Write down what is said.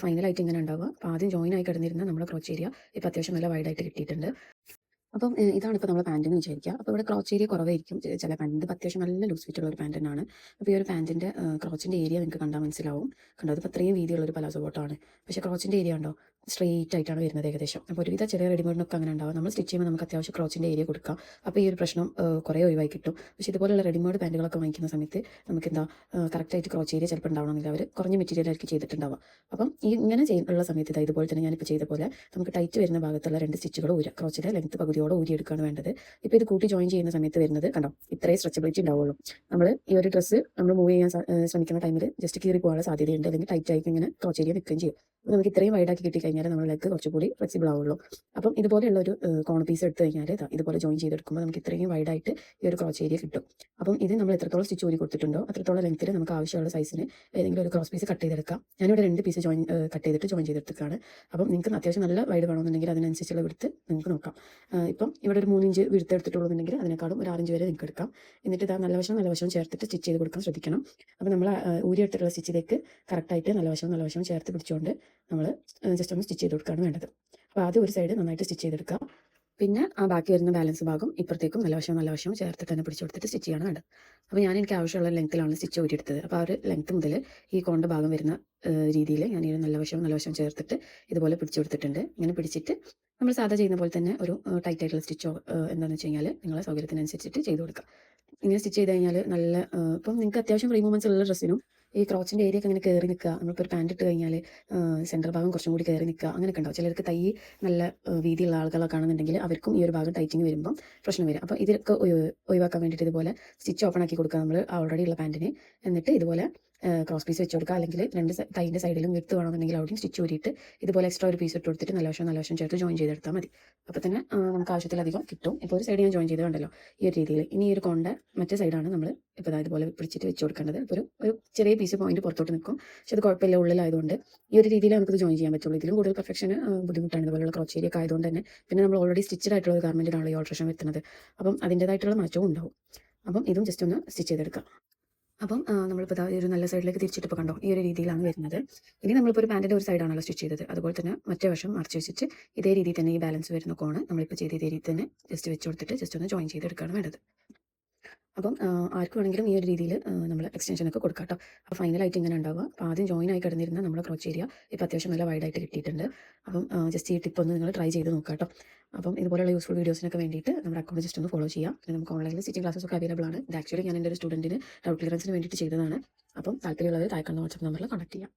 ഫൈനലായിട്ട് ഇങ്ങനെ ഉണ്ടാവുക. അപ്പോൾ ആദ്യം ജോയിൻ ആയി കിടന്നിരുന്ന നമ്മുടെ ക്രോച്ച് ഏരിയ ഇപ്പോൾ അത്യാവശ്യം നല്ല വൈഡായിട്ട് കിട്ടിയിട്ടുണ്ട്. അപ്പം ഇതാണ് ഇപ്പോൾ നമ്മുടെ പാൻറ്റെന്ന് വിചാരിക്കുക. അപ്പോൾ ഇവിടെ ക്രോച്ച് ഏരിയ കുറവായിരിക്കും ചില പാൻറ്റ്. ഇത് അത്യാവശ്യം നല്ല ലൂസ് ഫിറ്റുള്ള ഒരു പാൻറ് തന്നെയാണ്. അപ്പോൾ ഈ ഒരു പാൻറ്റിൻ്റെ ക്രോച്ചിൻ്റെ ഏരിയ നിങ്ങൾക്ക് കണ്ടാൽ മനസ്സിലാവും. കണ്ടോ, അതിപ്പോൾ അത്രയും വീതിയുള്ള ഒരു പലാസോ ബോട്ടമാണ്. പക്ഷേ ക്രോച്ചിൻ്റെ ഏരിയ ഉണ്ടോ, സ്ട്രെയിറ്റ് ആയിട്ടാണ് വരുന്നത് ഏകദേശം. അപ്പോൾ ഒരുവിധ ചെറിയ റെഡിമെയ്ഡിനൊക്കെ അങ്ങനെ ഉണ്ടാവും. നമ്മൾ സ്റ്റിച്ച് ചെയ്യുമ്പോൾ നമുക്ക് അത്യാവശ്യം ക്രോച്ചിൻ്റെ ഏരിയ കൊടുക്കാം. അപ്പോൾ ഈ ഒരു പ്രശ്നം കുറേ ഒഴിവായി കിട്ടും. പക്ഷേ ഇതുപോലുള്ള റെഡിമെയ്ഡ് പാൻറ്റുകളൊക്കെ വാങ്ങിക്കുന്ന സമയത്ത് നമുക്ക് എന്താ കറക്റ്റായിട്ട് ക്രോച്ച് ഏരിയ ചിലപ്പോൾ ഉണ്ടാവണമെന്നില്ല. അവർ കുറഞ്ഞ മെറ്റീരിയലായിരിക്കും ചെയ്തിട്ടുണ്ടാവുക. അപ്പം ഈ ഇങ്ങനെ ഉള്ള സമയത്ത് ഇതുപോലെ തന്നെ ഞാനിപ്പോൾ ചെയ്ത പോലെ നമുക്ക് ടൈറ്റ് വരുന്ന ഭാഗത്തുള്ള 2 സ്റ്റിച്ചുകൾ ഊരുക. ക്രോച്ചിൻ്റെ ലെങ്ത്ത് പകുതിയോടെ ഊരിയെടുക്കുകയാണ് വേണ്ടത്. ഇപ്പോൾ ഇത് കൂട്ടി ജോയിൻ ചെയ്യുന്ന സമയത്ത് വരുന്നത് കണ്ടോ, ഇത്രയും സ്ട്രെച്ചബിലിറ്റി ഉണ്ടാവുള്ളൂ. നമ്മൾ ഈ ഒരു ഡ്രസ്സ് നമ്മൾ മൂവ് ചെയ്യാൻ ശ്രമിക്കുന്ന ടൈമിൽ ജസ്റ്റ് കീറി പോകാനുള്ള സാധ്യതയുണ്ട്. അല്ലെങ്കിൽ ടൈറ്റ് ആയിട്ട് ഇങ്ങനെ ക്രോച്ച് ഏരിയ നിൽക്കുകയും ചെയ്യും. അപ്പോൾ നമുക്ക് ഇത്രയും വൈഡാക്കി കിട്ടിക്കഴിഞ്ഞാൽ നമ്മൾ ലെഗ് കുറച്ചുകൂടി ഫ്ലെക്സിബിൾ ആവുള്ളൂ. അപ്പം ഇതുപോലെയുള്ള ഒരു കോൺ പീസ് എടുത്ത് കഴിഞ്ഞാൽ ഇതുപോലെ ജോയിൻ ചെയ്തെടുക്കുമ്പോൾ നമുക്ക് ഇത്രയും വൈഡായിട്ട് ഈ ഒരു ക്രോച്ച് ഏരിയ കിട്ടും. അപ്പം ഇത് നമ്മൾ എത്രത്തോളം സ്റ്റിച്ച് ഊരി കൊടുത്തിട്ടുണ്ടോ അത്രത്തോളം ലെങ്ത്തിൽ നമുക്ക് ആവശ്യമുള്ള സൈസിന് ഏതെങ്കിലും ഒരു ക്രോസ് പീസ് കട്ട് ചെയ്തെടുക്കാം. ഞാനിവിടെ 2 പീസ് കട്ട് ചെയ്തിട്ട് ജോയിൻ ചെയ്തെടുത്തിട്ടാണ്. അപ്പം നിങ്ങൾക്ക് അത്യാവശ്യം നല്ല വൈഡ് വേണമെന്നുണ്ടെങ്കിൽ അതിനനുസരിച്ചുള്ള വിടുത്ത് നിങ്ങൾക്ക് നോക്കാം. ഇപ്പം ഇവിടെ ഒരു 3 ഇഞ്ച് വിടുത്ത് എടുത്തിട്ടുള്ളതെങ്കിൽ അതിനേക്കാളും ഒരു 6 ഇഞ്ച് വരെ നിങ്ങൾക്ക് എടുക്കാം. എന്നിട്ട് ഇതാ നല്ല വശവും ചേർത്തിട്ട് സ്റ്റിച്ച് ചെയ്ത് കൊടുക്കാൻ ശ്രദ്ധിക്കണം. അപ്പോൾ നമ്മൾ ഊരിയെടുത്തിട്ടുള്ള സ്റ്റിച്ചിലേക്ക് കറക്റ്റായിട്ട് നല്ല വശവും ചേർത്ത് പിടിച്ചുകൊണ്ട് നമ്മൾ ജസ്റ്റ് ഒന്ന് സ്റ്റിച്ച് ചെയ്ത് കൊടുക്കുകയാണ് വേണ്ടത്. അപ്പോൾ ആദ്യം ഒരു സൈഡ് നന്നായിട്ട് സ്റ്റിച്ച് ചെയ്തെടുക്കുക. പിന്നെ ആ ബാക്കി വരുന്ന ബാലൻസ് ഭാഗം ഇപ്പുറത്തേക്കും നല്ല വശവും ചേർത്ത് തന്നെ പിടിച്ചു കൊടുത്തിട്ട് സ്റ്റിച്ച് ചെയ്യാണ് വേണ്ടത്. അപ്പോൾ എനിക്ക് ആവശ്യമുള്ള ലെങ്ത്തിലാണ് സ്റ്റിച്ച് ഊരിയെടുത്തത്. അപ്പോൾ ആ ഒരു ലെങ്ത്ത് മുതൽ ഈ കോണ്ട ഭാഗം വരുന്ന രീതിയിൽ ഞാൻ ഈ നല്ല വശവും ചേർത്തിട്ട് ഇതുപോലെ പിടിച്ചു കൊടുത്തിട്ടുണ്ട്. ഇങ്ങനെ പിടിച്ചിട്ട് നമ്മൾ സാധാ ചെയ്യുന്ന പോലെ തന്നെ ഒരു ടൈറ്റ് ആയിട്ടുള്ള സ്റ്റിച്ചോ എന്താണെന്ന് വെച്ച് കഴിഞ്ഞാൽ നിങ്ങളെ സൗകര്യത്തിനനുസരിച്ചിട്ട് ചെയ്ത് കൊടുക്കുക. ഇങ്ങനെ സ്റ്റിച്ച് ചെയ്ത് കഴിഞ്ഞാൽ നല്ല ഇപ്പം നിങ്ങൾക്ക് അത്യാവശ്യം ഫ്രീ മൂവ്മെൻറ്റ്സ് ഉള്ള ഡ്രസ്സിനും ഈ ക്രോച്ചിൻ്റെ ഏരിയ ഒക്കെ ഇങ്ങനെ കയറി നിൽക്കുക, നമ്മളിപ്പോൾ ഒരു പാൻറ്റ് ഇട്ട് കഴിഞ്ഞാൽ സെൻറ്റർ ഭാഗം കുറച്ചും കൂടി കയറി നിൽക്കുക, അങ്ങനെയൊക്കെ ഉണ്ടാവും. ചിലർക്ക് തൈ നല്ല വീതിയുള്ള ആളുകളൊക്കെ ആണെന്നുണ്ടെങ്കിൽ അവർക്കും ഈ ഒരു ഭാഗം ടൈറ്റിങ് വരുമ്പം പ്രശ്നം വരും. അപ്പോൾ ഇതൊക്കെ ഒഴിവാക്കാൻ വേണ്ടിയിട്ട് ഇതുപോലെ സ്റ്റിച്ച് ഓപ്പൺ ആക്കി കൊടുക്കുക നമ്മൾ ഓൾറെഡി ഉള്ള പാൻറ്റിന്. എന്നിട്ട് ഇതുപോലെ ക്രോസ് പീസ് വെച്ച് കൊടുക്കുക. അല്ലെങ്കിൽ 2 തൈൻ്റെ സൈഡിലും വിട്ട് വേണമെന്നുണ്ടെങ്കിൽ അവിടെയും സ്റ്റിച്ച് ഊരിയിട്ട് ഇതുപോലെ എക്സ്ട്രാ ഒരു പീസ് ഇട്ട് കൊടുത്തിട്ട് നല്ല വശം ചേർത്ത് ജോയിൻ ചെയ്തെടുത്താൽ മതി. അപ്പോൾ തന്നെ നമുക്ക് ആവശ്യത്തിലധികം കിട്ടും. ഇപ്പോൾ ഒരു സൈഡ് ഞാൻ ജോയിൻ ചെയ്തിട്ടുണ്ടല്ലോ ഈ ഒരു രീതിയിൽ. ഇനി ഈ ഒരു കോണ്ട മറ്റേ സൈഡാണ് നമ്മൾ ഇപ്പോൾ ഇതുപോലെ പിടിച്ചിട്ട് വെച്ച് കൊടുക്കേണ്ടത്. ഇപ്പോൾ ഒരു ചെറിയ പീസ് പോയിന്റ് പുറത്തോട്ട് നിൽക്കും. പക്ഷെ അത് കുഴപ്പമില്ല, ഉള്ളിലായതുകൊണ്ട് ഈ ഒരു രീതിയിൽ നമുക്കത് ജോയിൻ ചെയ്യാൻ പറ്റുള്ളൂ. ഇതിലും കൂടുതൽ പെർഫെക്ഷന് ബുദ്ധിമുട്ടാണ് ഇതുപോലുള്ള ക്രോച്ച് ഏരിയ ഒക്കെ ആയതുകൊണ്ട് തന്നെ. പിന്നെ നമ്മൾ ഓൾറെഡി സ്റ്റിച്ചഡ് ആയിട്ടുള്ള ഒരു ഗാർമെൻറ്റിനാണല്ലോ ഈ ഓൾട്രേഷൻ വരുന്നത്. അപ്പം അതിൻ്റേതായിട്ടുള്ള മാറ്റവും ഉണ്ടാവും. അപ്പം ഇതും ജസ്റ്റ് ഒന്ന് സ്റ്റിച്ച് ചെയ്തെടുക്കാം. അപ്പം നമ്മളിപ്പോൾ ഒരു നല്ല സൈഡിലേക്ക് തിരിച്ചിട്ട് ഇപ്പോൾ കണ്ടോ ഈ ഒരു രീതിയിലാണ് വരുന്നത്. ഇനി നമ്മളിപ്പോൾ ഒരു പാൻറ്റിൻ്റെ ഒരു സൈഡാണല്ലോ സ്റ്റിച്ച് ചെയ്തത്. അതുപോലെ തന്നെ മറ്റേ വശം മറിച്ച് വെച്ചിട്ട് ഇതേ രീതിയിൽ തന്നെ ഈ ബാലൻസ് വരുന്ന കോണ് നമ്മളിപ്പോൾ ചെയ്ത ഇതേ രീതിയിൽ തന്നെ ജസ്റ്റ് വെച്ച് കൊടുത്തിട്ട് ജസ്റ്റ് ഒന്ന് ജോയിൻ ചെയ്തെടുക്കുകയാണ് വേണ്ടത്. അപ്പം ആർക്ക് വേണമെങ്കിലും ഈ ഒരു രീതിയിൽ നമ്മൾ എക്സ്റ്റൻഷനൊക്കെ കൊടുക്കാം കേട്ടോ. അപ്പോൾ ഫൈനലായിട്ട് ഇങ്ങനെ ഉണ്ടാവുക. അപ്പോൾ ആദ്യം ജോയിൻ ആയി കിടന്നിരുന്ന നമ്മുടെ ക്രോച്ച് ഏരിയ ഇപ്പോൾ അത്യാവശ്യം നല്ല വൈഡായിട്ട് കിട്ടിയിട്ടുണ്ട്. അപ്പം ജസ്റ്റ് ഈ ടിപ്പ് ഒന്ന് നിങ്ങൾ ട്രൈ ചെയ്ത് നോക്കാം കേട്ടോ. അപ്പം ഇതുപോലെയുള്ള യൂസ്ഫുൾ വീഡിയോസിനൊക്കെ വേണ്ടിയിട്ട് നമ്മുടെ അക്കൗണ്ട് ജസ്റ്റ് ഒന്ന് ഫോളോ ചെയ്യാം. പിന്നെ നമുക്ക് ഓൺലൈനിൽ സ്റ്റിച്ചിങ് ക്ലാസ്സസ് ഒക്കെ അവൈലബിൾ ആണ്. ഇത് ആക്ച്വലി ഞാൻ എൻ്റെ ഒരു സ്റ്റുഡൻറ്റിന് ഡൗട്ട് ക്ലിയറൻസിന് വേണ്ടിയിട്ട് ചെയ്തതാണ്. അപ്പം താല്പര്യമുള്ളത് താഴെ കാണുന്ന വാട്സ്ആപ്പ് നമ്പറിൽ കോൺടാക്ട് ചെയ്യാം.